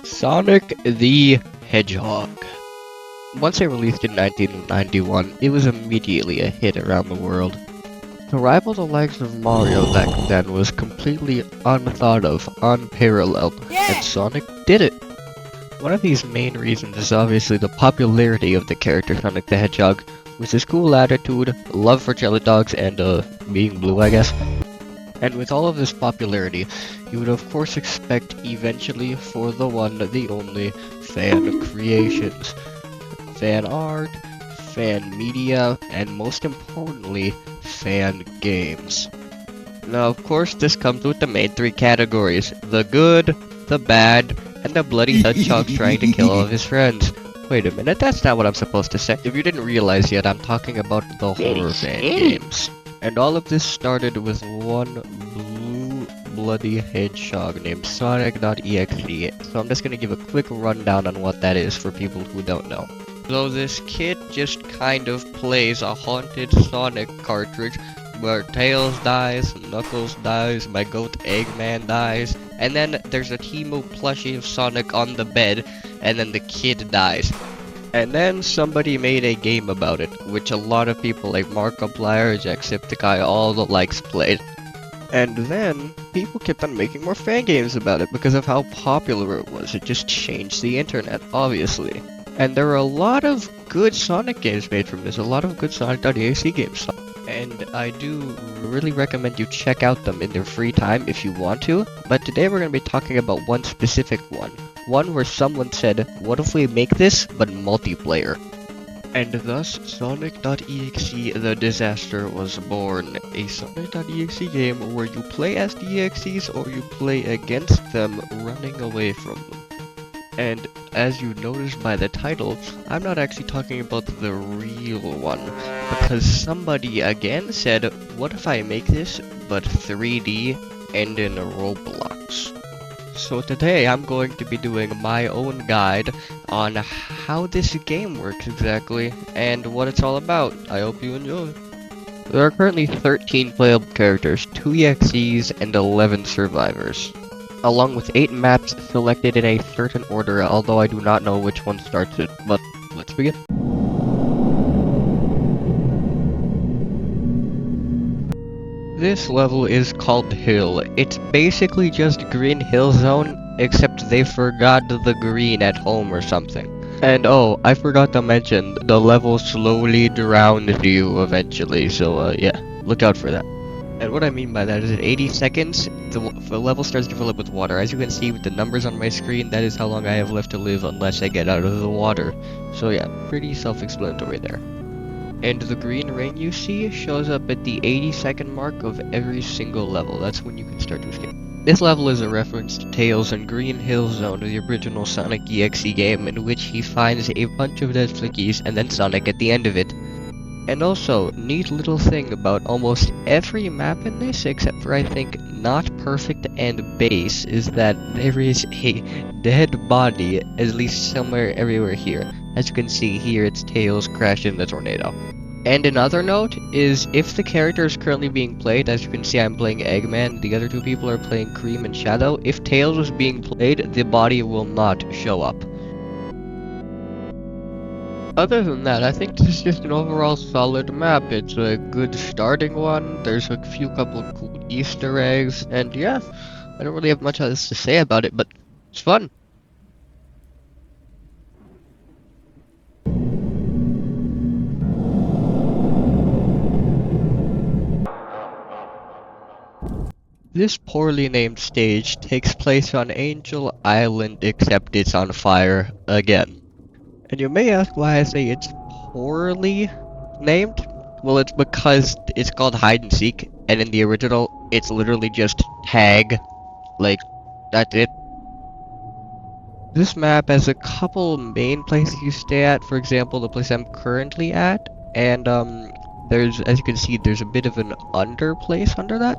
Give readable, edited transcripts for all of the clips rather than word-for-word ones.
Sonic the Hedgehog. Once it released in 1991, it was immediately a hit around the world. To rival the likes of Mario back then was completely unthought of, unparalleled, and Sonic did it. One of these main reasons is obviously the popularity of the character Sonic the Hedgehog, with his cool attitude, love for jelly dogs, and being blue, I guess. And with all of this popularity, you would of course expect eventually for the one, the only, fan creations. Fan art, fan media, and most importantly, fan games. Now of course this comes with the main three categories: the good, the bad, and the bloody hedgehog trying to kill all of his friends. Wait a minute, that's not what I'm supposed to say. If you didn't realize yet, I'm talking about the horror fan games. And all of this started with one blue bloody hedgehog named Sonic.exe. So I'm just gonna give a quick rundown on what that is for people who don't know. So this kid just kind of plays a haunted Sonic cartridge where Tails dies, Knuckles dies, my goat Eggman dies, and then there's a Teemo plushie of Sonic on the bed, and then the kid dies. And then somebody made a game about it, which a lot of people like Markiplier, Jacksepticeye, all the likes played. And then people kept on making more fan games about it because of how popular it was. It just changed the internet, obviously. And there are a lot of good Sonic games made from this, a lot of good Sonic.exe games. And I do really recommend you check out them in their free time if you want to. But today we're going to be talking about one specific one. One where someone said, what if we make this, but multiplayer? And thus, Sonic.exe The Disaster was born. A Sonic.exe game where you play as the EXEs or you play against them, running away from them. And as you noticed by the title, I'm not actually talking about the real one, because somebody again said, what if I make this, but 3D and in Roblox? So today I'm going to be doing my own guide on how this game works exactly, and what it's all about. I hope you enjoy. There are currently 13 playable characters, 2 EXEs, and 11 survivors, along with 8 maps selected in a certain order, although I do not know which one starts it, but let's begin. This level is called Hill. It's basically just Green Hill Zone, except they forgot the green at home or something. And oh, I forgot to mention, the level slowly drowns you eventually, so yeah, look out for that. And what I mean by that is in 80 seconds, the level starts to fill up with water. As you can see with the numbers on my screen, that is how long I have left to live unless I get out of the water. So yeah, pretty self-explanatory there. And the green ring you see shows up at the 80-second mark of every single level. That's when you can start to escape. This level is a reference to Tails and Green Hill Zone, the original Sonic EXE game, in which he finds a bunch of dead flickies and then Sonic at the end of it. And also, neat little thing about almost every map in this, except for I think Not Perfect and Base, is that there is a dead body, at least somewhere everywhere here. As you can see here, it's Tails crashed in the tornado. And another note is, if the character is currently being played, as you can see I'm playing Eggman, the other two people are playing Cream and Shadow, if Tails was being played, the body will not show up. Other than that, I think this is just an overall solid map. It's a good starting one, there's a couple of cool Easter eggs, and yeah, I don't really have much else to say about it, but it's fun. This poorly named stage takes place on Angel Island, except it's on fire again. And you may ask why I say it's poorly named? Well, it's because it's called hide and seek, and in the original, it's literally just tag. Like, that's it. This map has a couple main places you stay at, for example, the place I'm currently at, and there's, as you can see, there's a bit of an under place under that.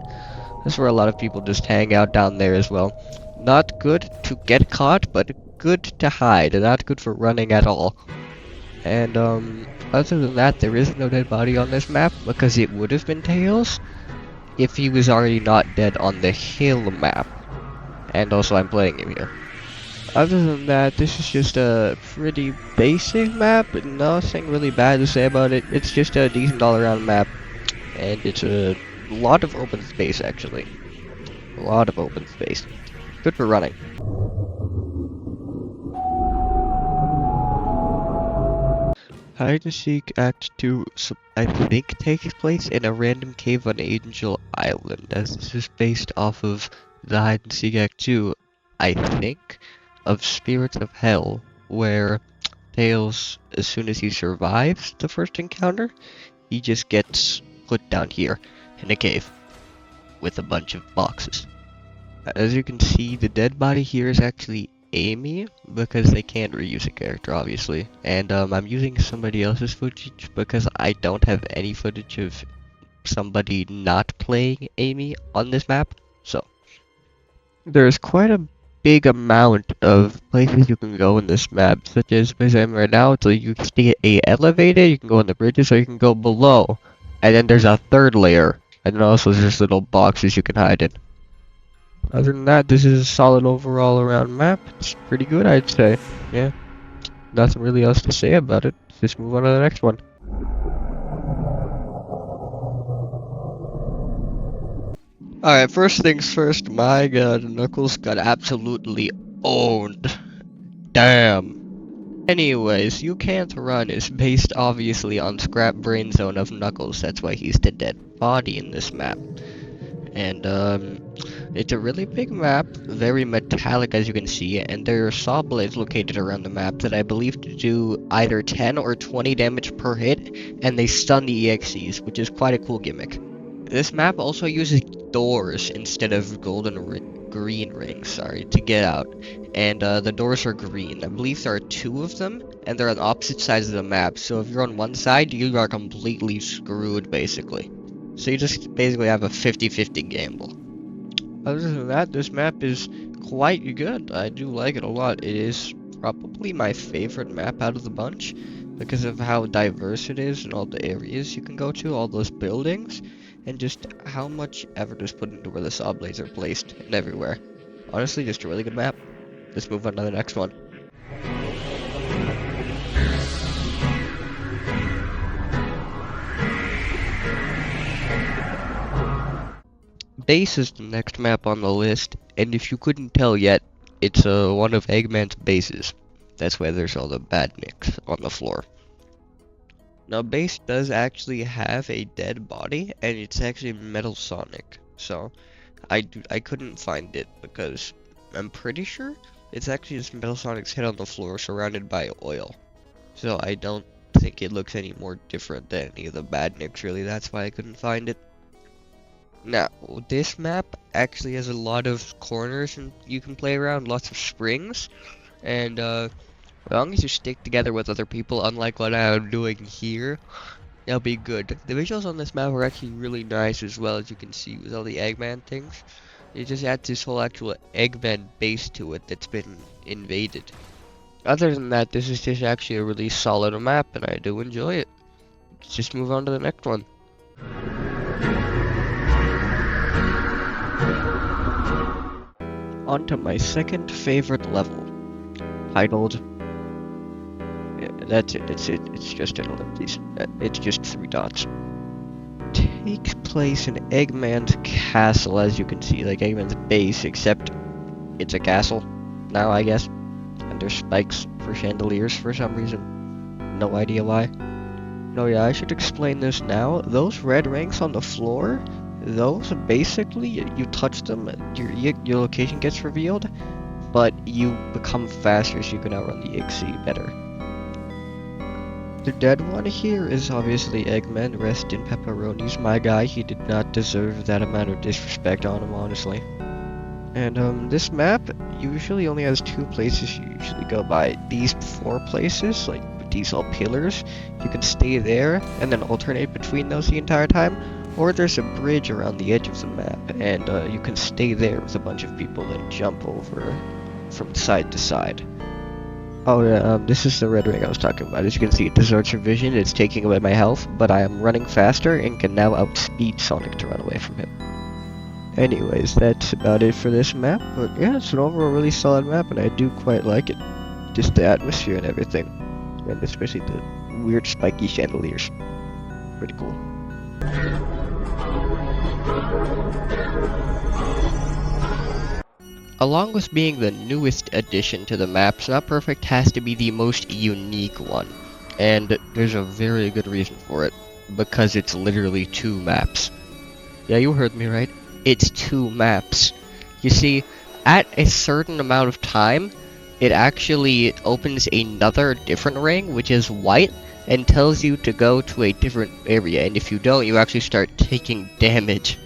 That's where a lot of people just hang out down there as well. Not good to get caught, but good to hide, and not good for running at all. And other than that, there is no dead body on this map, because it would have been Tails. if he was already not dead on the hill map. And also I'm playing him here. Other than that, this is just a pretty basic map, nothing really bad to say about it. It's just a decent all-around map, and it's a lot of open space actually. A lot of open space. Good for running. Hide and Seek Act 2, I think, takes place in a random cave on Angel Island, as this is based off of the Hide and Seek Act 2, I think, of Spirits of Hell, where Tails, as soon as he survives the first encounter, he just gets put down here in a cave with a bunch of boxes. As you can see, the dead body here is actually Amy, because they can't reuse a character, obviously. And I'm using somebody else's footage because I don't have any footage of somebody not playing Amy on this map. So, there's quite a big amount of places you can go in this map, such as right now, so you can stay elevated, you can go on the bridges, or you can go below. And then there's a third layer, and then also there's little boxes you can hide in. Other than that, this is a solid overall around map. It's pretty good, I'd say. Yeah, nothing really else to say about it. Let's just move on to the next one. Alright, first things first, my god, Knuckles got absolutely owned. Damn. Anyways, You Can't Run is based obviously on Scrap Brain Zone of Knuckles, that's why he's the dead body in this map. And it's a really big map, very metallic as you can see, and there are saw blades located around the map that I believe to do either 10 or 20 damage per hit, and they stun the EXEs, which is quite a cool gimmick. This map also uses doors instead of green rings, to get out, and the doors are green. I believe there are 2 of them, and they're on opposite sides of the map, so if you're on one side, you are completely screwed, basically. So you just basically have a 50-50 gamble. Other than that, this map is quite good. I do like it a lot. It is probably my favorite map out of the bunch because of how diverse it is and all the areas you can go to, all those buildings, and just how much effort is put into where the saw blades are placed and everywhere. Honestly, just a really good map. Let's move on to the next one. Base is the next map on the list, and if you couldn't tell yet, it's one of Eggman's bases. That's why there's all the badniks on the floor. Now, Base does actually have a dead body, and it's actually Metal Sonic. So, I couldn't find it because I'm pretty sure it's actually just Metal Sonic's head on the floor surrounded by oil. So I don't think it looks any more different than any of the badniks, really. That's why I couldn't find it. Now, this map actually has a lot of corners and you can play around, lots of springs, and as long as you stick together with other people, unlike what I'm doing here, it'll be good. The visuals on this map are actually really nice as well, as you can see with all the Eggman things. It just adds this whole actual Eggman base to it that's been invaded. Other than that, this is just actually a really solid map and I do enjoy it. Let's just move on to the next one. On to my second favorite level, titled, that's it, it's just an ellipses, it's just 3 dots. Takes place in Eggman's castle, as you can see, like Eggman's base, except it's a castle now, I guess, and there's spikes for chandeliers for some reason, no idea why. No, yeah, I should explain this now. Those red rings on the floor, those basically, you touch them, your location gets revealed, but you become faster so you can outrun the EXE better. The dead one here is obviously Eggman. Rest in pepperonis, my guy. He did not deserve that amount of disrespect on him, honestly. And this map usually only has 2 places you usually go by. These 4 places, like these all pillars, you can stay there and then alternate between those the entire time. Or there's a bridge around the edge of the map, and you can stay there with a bunch of people and jump over from side to side. Oh yeah, this is the red ring I was talking about. As you can see, it distorts your vision, it's taking away my health, but I am running faster and can now outspeed Sonic to run away from him. Anyways, that's about it for this map, but yeah, it's an overall really solid map, and I do quite like it. Just the atmosphere and everything, and especially the weird spiky chandeliers. Pretty cool. Along with being the newest addition to the maps, Not Perfect has to be the most unique one. And there's a very good reason for it. Because it's literally 2 maps. Yeah, you heard me right. It's 2 maps. You see, at a certain amount of time, it actually opens another different ring, which is white, and tells you to go to a different area. And if you don't, you actually start taking damage.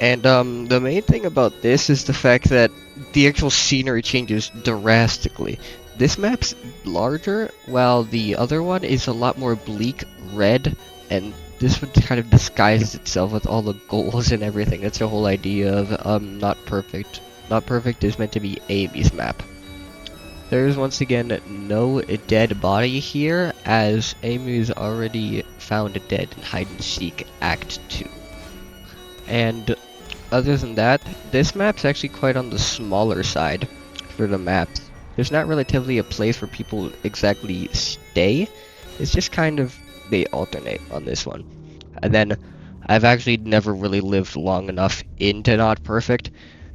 And the main thing about this is the fact that the actual scenery changes drastically. This map's larger, while the other one is a lot more bleak red, and this one kind of disguises itself with all the goals and everything. That's the whole idea of Not Perfect. Not Perfect is meant to be Amy's map. There is once again no dead body here, as Amy's already found dead in Hide and Seek Act 2. And other than that, this map's actually quite on the smaller side for the maps. There's not relatively a place where people exactly stay. It's just kind of, they alternate on this one. And then, I've actually never really lived long enough into Not Perfect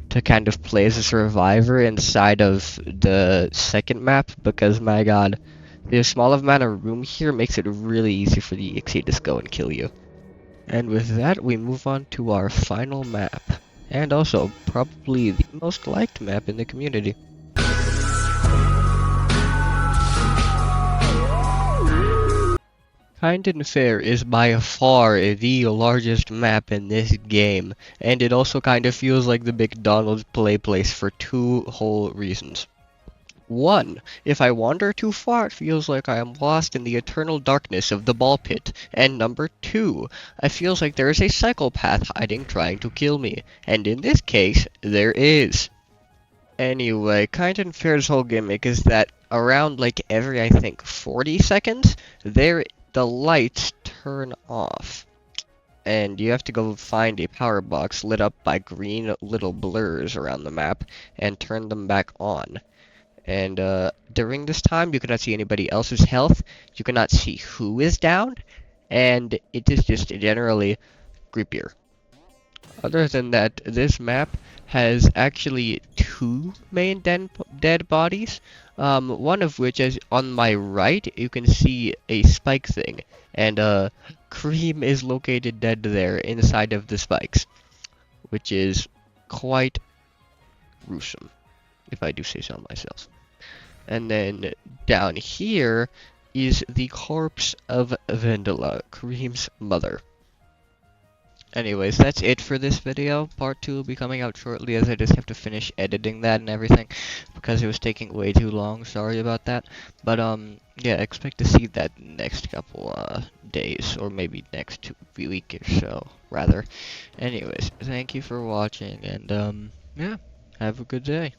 to kind of play as a survivor inside of the second map, because my god, the small amount of room here makes it really easy for the EXE to just go and kill you. And with that, we move on to our final map, and also probably the most liked map in the community. Kindandfair is by far the largest map in this game, and it also kind of feels like the McDonald's play place for 2 whole reasons. 1. If I wander too far, it feels like I am lost in the eternal darkness of the ball pit. And number 2, I feels like there is a psychopath hiding trying to kill me. And in this case, there is. Anyway, Kindandfair's whole gimmick is that around like every, I think, 40 seconds, the lights turn off. And you have to go find a power box lit up by green little blurs around the map and turn them back on. And during this time, you cannot see anybody else's health, you cannot see who is down, and it is just generally creepier. Other than that, this map has actually 2 main dead bodies, one of which is on my right, you can see a spike thing, and Cream is located dead there inside of the spikes, which is quite gruesome, if I do say so myself. And then down here is the corpse of Vendela, Cream's mother. Anyways, that's it for this video. Part 2 will be coming out shortly, as I just have to finish editing that and everything, because it was taking way too long. Sorry about that. But yeah, expect to see that next couple days, or maybe next week or so, rather. Anyways, thank you for watching, and yeah, have a good day.